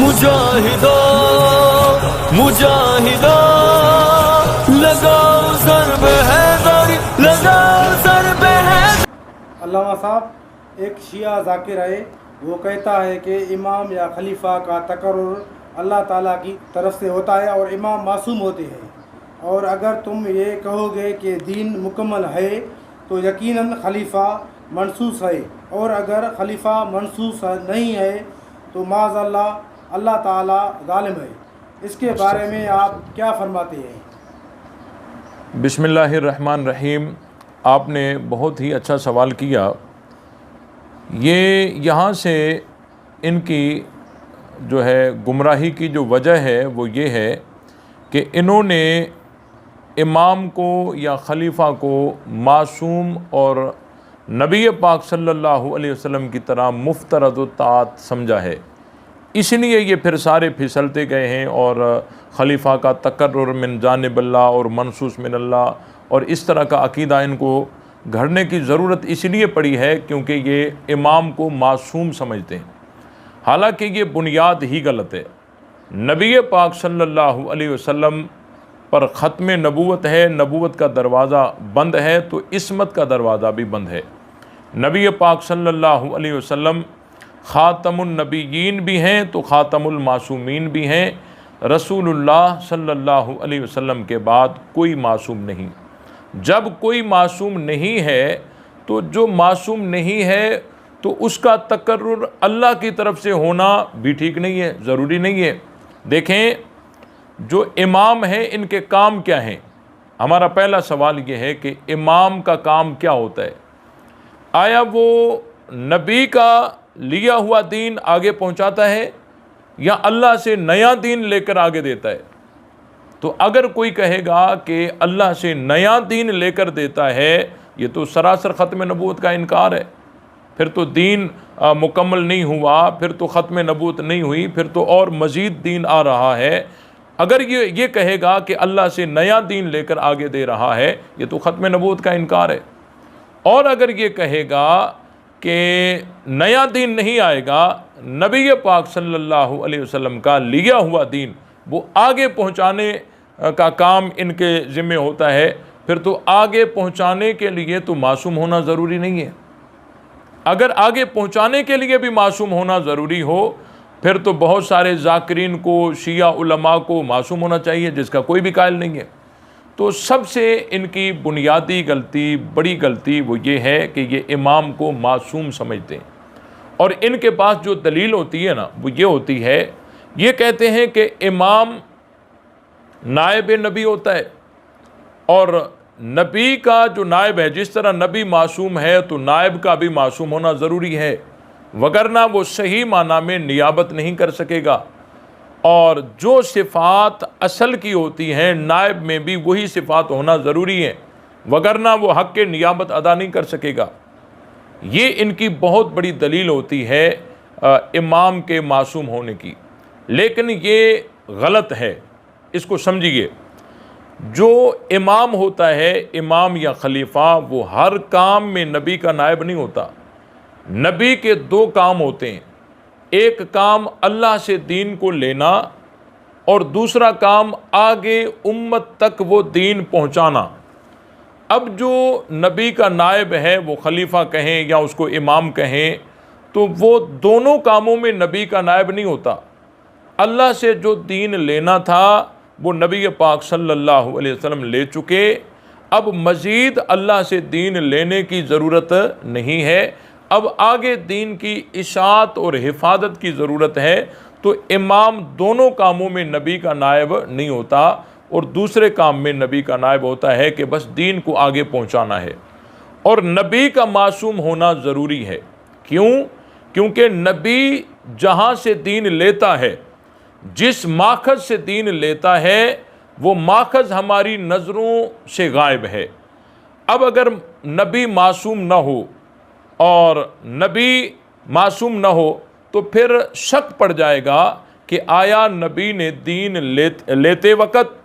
मुजाहिदो मुजाहिदो लगाओ ज़रब हैदरी, लगाओ ज़रब हैदरी। अल्लामा साहब एक शिया ज़ाकिर है, वो कहता है कि इमाम या खलीफा का तकर्रुर अल्लाह ताला की तरफ से होता है और इमाम मासूम होते हैं। और अगर तुम ये कहोगे कि दीन मुकम्मल है तो यकीनन खलीफा मनसूस है, और अगर खलीफा मनसूस नहीं है तो माज़अल्लाह अल्लाह ताला ज़ालिम है। इसके बारे में आप क्या फरमाते हैं? बिस्मिल्लाहिर्रहमानिर्रहीम। आपने बहुत ही अच्छा सवाल किया। ये यहाँ से इनकी जो है गुमराही की जो वजह है वो ये है कि इन्होंने इमाम को या खलीफा को मासूम और नबी पाक सल्लल्लाहु अलैहि वसल्लम की तरह मुफ्तरद व ताअत समझा है। इसलिए ये फिर सारे फिसलते गए हैं और खलीफा का तकर्रुर मिन जानिबिल्लाह और मनसूस मिन अल्लाह और इस तरह का अकीदा इनको घड़ने की ज़रूरत इसलिए पड़ी है क्योंकि ये इमाम को मासूम समझते हैं। हालांकि ये बुनियाद ही गलत है। नबी पाक सल्लल्लाहु अलैहि वसल्लम पर ख़त्म नबूवत है, नबूवत का दरवाज़ा बंद है तो इस्मत का दरवाज़ा भी बंद है। नबी पाक सल्लल्लाहु अलैहि वसल्लम ख़ातमुन नबीयीन भी हैं तो ख़ातमुल मासूमीन भी हैं। रसूलुल्लाह सल्लल्लाहु अलैहि वसल्लम के बाद कोई मासूम नहीं। जब कोई मासूम नहीं है तो जो मासूम नहीं है तो उसका तकर्रुर अल्लाह की तरफ से होना भी ठीक नहीं है, ज़रूरी नहीं है। देखें, जो इमाम हैं इनके काम क्या हैं? हमारा पहला सवाल ये है कि इमाम का काम क्या होता है? आया वो नबी का लिया हुआ दीन आगे पहुंचाता है या अल्लाह से नया दीन लेकर आगे देता है? तो अगर कोई कहेगा कि अल्लाह से नया दीन लेकर देता है, ये तो सरासर ख़त्म नबूवत का इनकार है। फिर तो दीन मुकम्मल नहीं हुआ, फिर तो ख़त्म नबूवत नहीं हुई, फिर तो और मज़ीद दीन आ रहा है। अगर ये कहेगा कि अल्लाह से नया दीन लेकर आगे दे रहा है, ये तो ख़त्म नबूवत का इनकार है। और अगर ये कहेगा कि नया दीन नहीं आएगा, नबी पाक सल्लल्लाहु अलैहि वसल्लम का लिया हुआ दीन वो आगे पहुँचाने का काम इनके ज़िम्मे होता है, फिर तो आगे पहुँचाने के लिए तो मासूम होना ज़रूरी नहीं है। अगर आगे पहुँचाने के लिए भी मासूम होना ज़रूरी हो फिर तो बहुत सारे ज़ाकिरीन को, शिया उलमा को मासूम होना चाहिए, जिसका कोई भी कायल नहीं है। तो सबसे इनकी बुनियादी गलती, बड़ी गलती वो ये है कि ये इमाम को मासूम समझते हैं। और इनके पास जो दलील होती है ना वो ये होती है, ये कहते हैं कि इमाम नायब नबी होता है और नबी का जो नायब है, जिस तरह नबी मासूम है तो नायब का भी मासूम होना ज़रूरी है, वगरना वो सही माना में नियाबत नहीं कर सकेगा। और जो सिफ़ात असल की होती हैं नायब में भी वही सिफ़ात होना ज़रूरी है, वगरना वो हक़ के नियाबत अदा नहीं कर सकेगा। ये इनकी बहुत बड़ी दलील होती है इमाम के मासूम होने की। लेकिन ये गलत है, इसको समझिए। जो इमाम होता है, इमाम या खलीफा, वो हर काम में नबी का नायब नहीं होता। नबी के दो काम होते हैं, एक काम अल्लाह से दीन को लेना और दूसरा काम आगे उम्मत तक वो दीन पहुंचाना। अब जो नबी का नायब है, वो खलीफा कहें या उसको इमाम कहें, तो वो दोनों कामों में नबी का नायब नहीं होता। अल्लाह से जो दीन लेना था वो नबी पाक सल्लल्लाहु अलैहि वसल्लम ले चुके। अब मज़ीद अल्लाह से दीन लेने की ज़रूरत नहीं है। अब आगे दीन की इशाअत और हिफाजत की ज़रूरत है। तो इमाम दोनों कामों में नबी का नायब नहीं होता और दूसरे काम में नबी का नायब होता है कि बस दीन को आगे पहुंचाना है। और नबी का मासूम होना ज़रूरी है। क्यों? क्योंकि नबी जहाँ से दीन लेता है, जिस माखज़ से दीन लेता है, वो माखज़ हमारी नज़रों से गायब है। अब अगर नबी मासूम न हो और नबी मासूम न हो तो फिर शक पड़ जाएगा कि आया नबी ने दीन लेते वक़्त,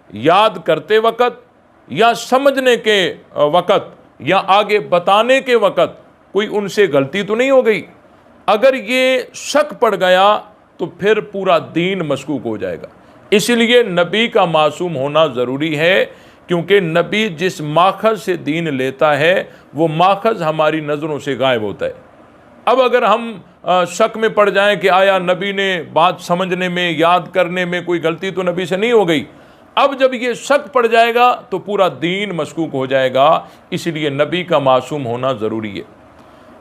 याद करते वक़्त या समझने के वक़्त या आगे बताने के वक़्त कोई उनसे गलती तो नहीं हो गई। अगर ये शक पड़ गया तो फिर पूरा दीन मशकूक हो जाएगा। इसलिए नबी का मासूम होना ज़रूरी है, क्योंकि नबी जिस माखज़ से दीन लेता है वो माखज़ हमारी नज़रों से गायब होता है। अब अगर हम शक में पड़ जाएं कि आया नबी ने बात समझने में, याद करने में कोई गलती तो नबी से नहीं हो गई, अब जब ये शक पड़ जाएगा तो पूरा दीन मशकूक हो जाएगा। इसलिए नबी का मासूम होना ज़रूरी है।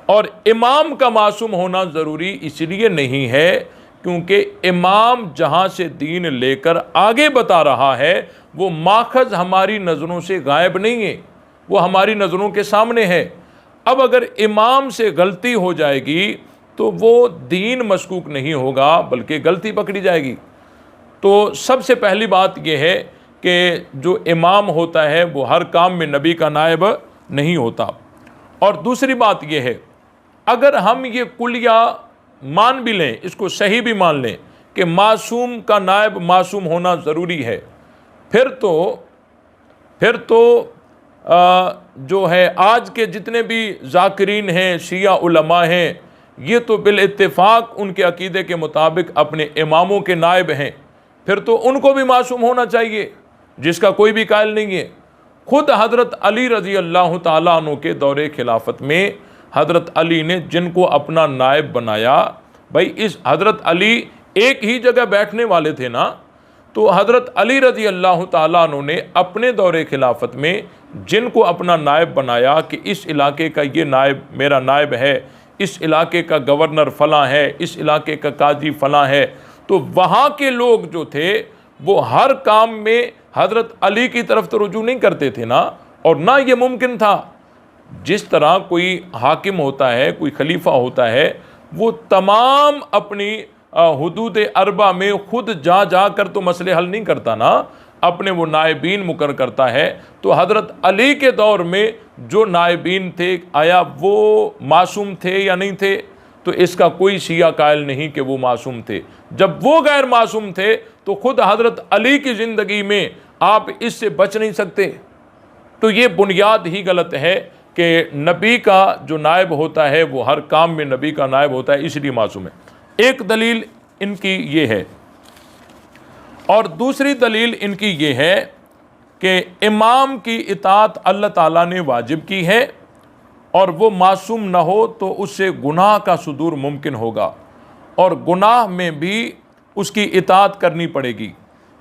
और इमाम का मासूम होना ज़रूरी इसलिए नहीं है क्योंकि इमाम जहाँ से दीन लेकर आगे बता रहा है वो माखज़ हमारी नज़रों से गायब नहीं है, वो हमारी नज़रों के सामने है। अब अगर इमाम से गलती हो जाएगी तो वो दीन मशकूक नहीं होगा बल्कि गलती पकड़ी जाएगी। तो सबसे पहली बात यह है कि जो इमाम होता है वो हर काम में नबी का नायब नहीं होता। और दूसरी बात यह है, अगर हम ये कुलिया मान भी लें, इसको सही भी मान लें कि मासूम का नायब मासूम होना ज़रूरी है, फिर तो जो है आज के जितने भी ज़ाकिरीन हैं, शिया उलमा हैं, ये तो बिल इत्तेफाक उनके अकीदे के मुताबिक अपने इमामों के नायब हैं। फिर तो उनको भी मासूम होना चाहिए, जिसका कोई भी कायल नहीं है। खुद हज़रत अली रज़ी अल्लाह ताला अन्हु के दौरे खिलाफत में हज़रत अली ने जिनको अपना नायब बनाया, भाई इस हज़रत अली एक ही जगह बैठने वाले थे ना, तो हज़रत अली रज़ी अल्लाह ताला अन्हु ने अपने दौरे खिलाफत में जिनको अपना नायब बनाया कि इस इलाके का ये नायब मेरा नायब है, इस इलाके का गवर्नर फ़लाँ है, इस इलाके का काजी फ़लाँ है, तो वहाँ के लोग जो थे वो हर काम में हज़रत अली की तरफ तो रुजू नहीं करते थे ना, और ना ये मुमकिन था। जिस तरह कोई हाकिम होता है, कोई खलीफा होता है, वो तमाम अपनी हुदूद अरबा में खुद जा कर तो मसले हल नहीं करता ना, अपने वो नायबीन मुकर करता है। तो हज़रत अली के दौर में जो नायबीन थे, आया वो मासूम थे या नहीं थे? तो इसका कोई शिया कायल नहीं कि वो मासूम थे। जब वो गैर मासूम थे तो खुद हज़रत अली की ज़िंदगी में आप इससे बच नहीं सकते। तो ये बुनियाद ही गलत है कि नबी का जो नायब होता है वो हर काम में नबी का नायब होता है, इसलिए मासूम है। एक दलील इनकी ये है, और दूसरी दलील इनकी ये है कि इमाम की इताअत अल्लाह ताला ने वाजिब की है, और वो मासूम न हो तो उससे गुनाह का सुदूर मुमकिन होगा, और गुनाह में भी उसकी इताअत करनी पड़ेगी,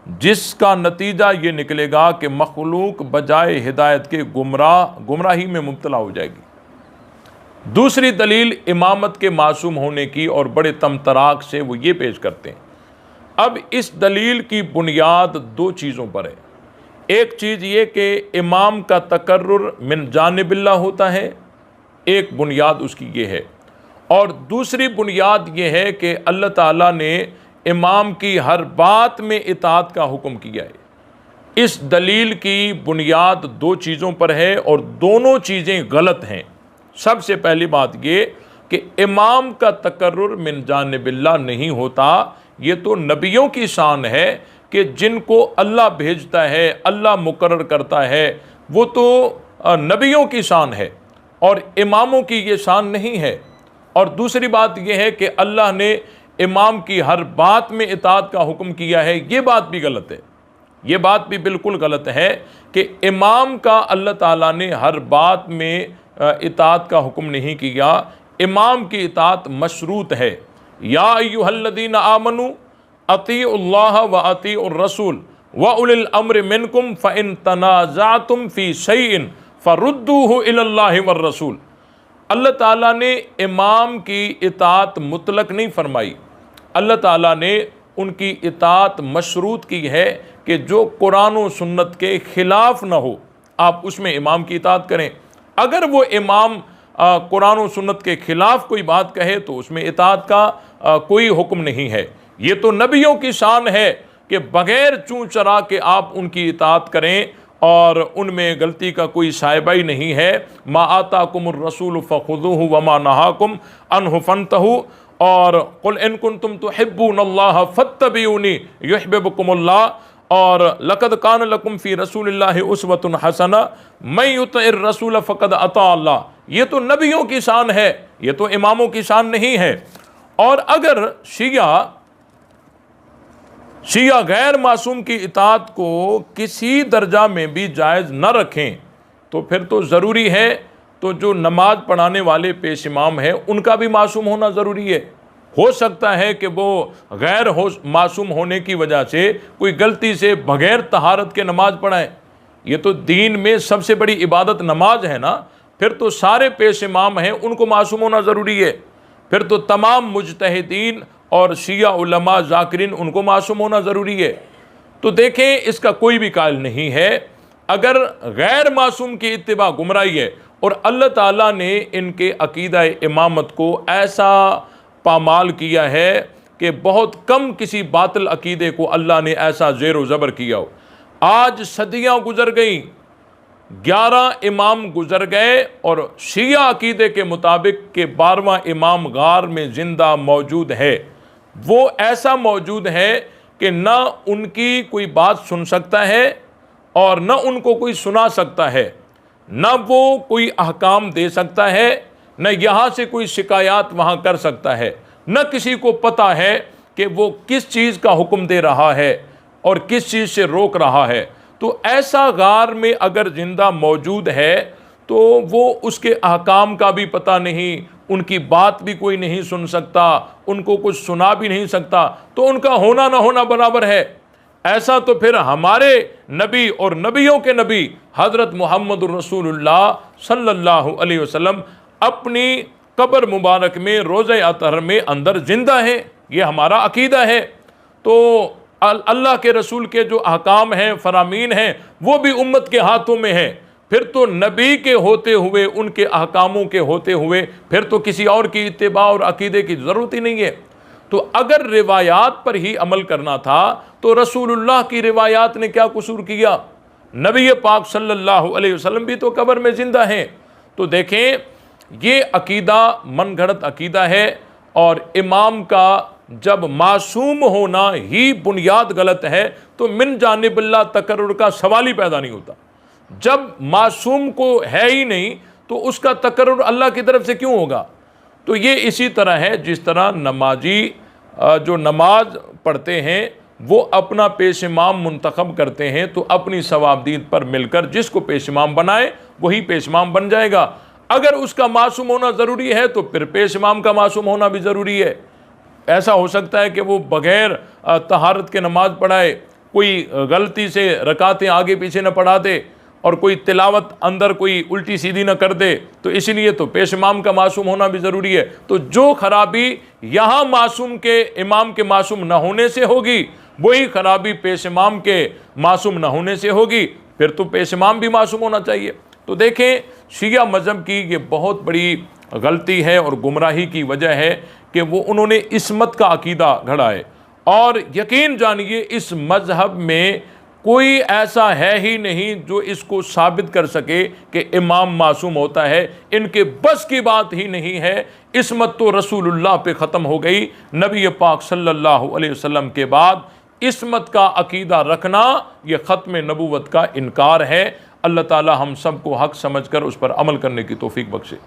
जिसका नतीजा ये निकलेगा कि मखलूक बजाय हिदायत के गुमराही में मुब्तला हो जाएगी। दूसरी दलील इमामत के मासूम होने की और बड़े तमतराक से वो ये पेश करते हैं। अब इस दलील की बुनियाद दो चीज़ों पर है। एक चीज़ ये कि इमाम का तकर्रुर मिन जानिबिल्लाह होता है, एक बुनियाद उसकी ये है, और दूसरी बुनियाद ये है कि अल्लाह ताला ने इमाम की हर बात में इताअत का हुक्म किया है। इस दलील की बुनियाद दो चीज़ों पर है और दोनों चीज़ें गलत हैं। सबसे पहली बात ये कि इमाम का तकर्रुर मिन जानिबिल्लाह नहीं होता, ये तो नबियों की शान है कि जिनको अल्लाह भेजता है, अल्लाह मुकर्रर करता है, वो तो नबियों की शान है और इमामों की ये शान नहीं है। और दूसरी बात यह है कि अल्लाह ने इमाम की हर बात में इताअत का हुक्म किया है, ये बात भी गलत है। ये बात भी बिल्कुल गलत है कि इमाम का अल्लाह ताला ने हर बात में इताअत का हुक्म नहीं किया। इमाम की इताअत मशरूत है। या अय्युहल्लज़ीना आमनू अतीउल्लाह व अतीउर रसूल व उलिल अम्र मिनकुम फ़इन तनाज़अतुम फ़ी शैइन फ़रुद्दूहु इलल्लाहि वर रसूल। अल्लाह ताला ने इमाम की इताअत मुतलक नहीं फरमाई, अल्लाह ताला ने उनकी इताअत मशरूत की है कि जो कुरान और सुन्नत के ख़िलाफ़ न हो आप उसमें इमाम की इताअत करें। अगर वो इमाम कुरान और सुन्नत के ख़िलाफ़ कोई बात कहे तो उसमें इताअत का कोई हुक्म नहीं है। ये तो नबियों की शान है कि बग़ैर चूँ चरा के आप उनकी इताअत करें और उनमें गलती का कोई साइबा ही नहीं है। मा आताकुमुर रसूल फ़ख़ुज़ूहु व मा नहाकुम अन्हु फ़ंतहू और कुल इन कुंतुम तुहिब्बूनल्लाह फ़त्तबिऊनी युहिब्बुकुमुल्लाह और लक़द कान लकुम फ़ी रसूलिल्लाहि उस्वतुन हसना मैं युतिइर रसूल फ़क़द अता अल्लाह। ये तो नबियों की शान है, ये तो इमामों की शान नहीं है। और अगर शिया गैर मासूम की इताअत को किसी दर्जा में भी जायज़ न रखें तो फिर तो ज़रूरी है तो जो नमाज पढ़ाने वाले पेश इमाम हैं उनका भी मासूम होना ज़रूरी है। हो सकता है कि वो गैर मासूम होने की वजह से कोई गलती से बग़ैर तहारत के नमाज पढ़ाएं। ये तो दीन में सबसे बड़ी इबादत नमाज है ना, फिर तो सारे पेश इमाम हैं उनको मासूम होना ज़रूरी है। फिर तो तमाम मुजतहिदीन और शिया उलमा ज़ाकिरीन उनको मासूम होना ज़रूरी है। तो देखें, इसका कोई भी कायल नहीं है। अगर गैर मासूम की इत्तिबा गुमराही है और अल्लाह ताला ने इनके अकीदा इमामत को ऐसा पामाल किया है कि बहुत कम किसी बातिल अकीदे को अल्लाह ने ऐसा ज़ेर ज़बर किया हो। आज सदियाँ गुजर गई, 11 इमाम गुजर गए और शिया अकीदे के मुताबिक के 12वां इमाम गार में ज़िंदा मौजूद है। वो ऐसा मौजूद है कि न उनकी कोई बात सुन सकता है और न उनको कोई सुना सकता है, न वो कोई अहकाम दे सकता है, न यहाँ से कोई शिकायत वहाँ कर सकता है, न किसी को पता है कि वो किस चीज़ का हुक्म दे रहा है और किस चीज़ से रोक रहा है। तो ऐसा गार में अगर ज़िंदा मौजूद है तो वो उसके अहकाम का भी पता नहीं, उनकी बात भी कोई नहीं सुन सकता, उनको कुछ सुना भी नहीं सकता, तो उनका होना ना होना बराबर है। ऐसा तो फिर हमारे नबी और नबियों के नबी हज़रत मोहम्मद रसूलुल्लाह सल्लल्लाहु अलैहि वसल्लम अपनी कब्र मुबारक में रोज़े अतहर में अंदर ज़िंदा है। ये हमारा अकीदा है। तो अल्लाह के रसूल के जो अहकाम हैं, फरामीन हैं, वो भी उम्मत के हाथों में है। फिर तो नबी के होते हुए, उनके अहकामों के होते हुए फिर तो किसी और की इत्तिबा और अकीदे की ज़रूरत ही नहीं है। तो अगर रिवायात पर ही अमल करना था तो रसूलुल्लाह की रिवायात ने क्या कसूर किया? नबी पाक सल्लल्लाहु अलैहि वसल्लम भी तो कब्र में ज़िंदा हैं। तो देखें, ये अकीदा मनगढ़ंत अकीदा है और इमाम का जब मासूम होना ही बुनियाद गलत है तो मिन जानिबिल्लाह तकर्रुर का सवाल ही पैदा नहीं होता। जब मासूम को है ही नहीं तो उसका तकर्रुर अल्लाह की तरफ से क्यों होगा? तो ये इसी तरह है जिस तरह नमाजी जो नमाज पढ़ते हैं वो अपना पेश इमाम मुंतखब करते हैं, तो अपनी सवाबदीद पर मिलकर जिसको पेश इमाम बनाए वही पेश इमाम बन जाएगा। अगर उसका मासूम होना ज़रूरी है तो फिर पेश इमाम का मासूम होना भी ज़रूरी है। ऐसा हो सकता है कि वो बग़ैर तहारत के नमाज पढ़ाए, कोई गलती से रकातें आगे पीछे न पढ़ा दे और कोई तिलावत अंदर कोई उल्टी सीधी न कर दे, तो इसलिए तो पेश इमाम का मासूम होना भी ज़रूरी है। तो जो खराबी यहाँ मासूम के इमाम के मासूम न होने से होगी वही खराबी पेश इमाम के मासूम न होने से होगी, फिर तो पेश इमाम भी मासूम होना चाहिए। तो देखें, शिया मज़हब की ये बहुत बड़ी गलती है और गुमराही की वजह है कि वो उन्होंने इस्मत का अकीदा घड़ा है। और यकीन जानिए इस मज़हब में कोई ऐसा है ही नहीं जो इसको साबित कर सके कि इमाम मासूम होता है। इनके बस की बात ही नहीं है। इस्मत तो रसूलुल्लाह पे ख़त्म हो गई। नबी पाक सल्लल्लाहु अलैहि वसल्लम के बाद इस्मत का अकीदा रखना यह ख़त्म नबूवत का इनकार है। अल्लाह ताला हम सबको हक़ समझकर उस पर अमल करने की तौफीक बख्शे।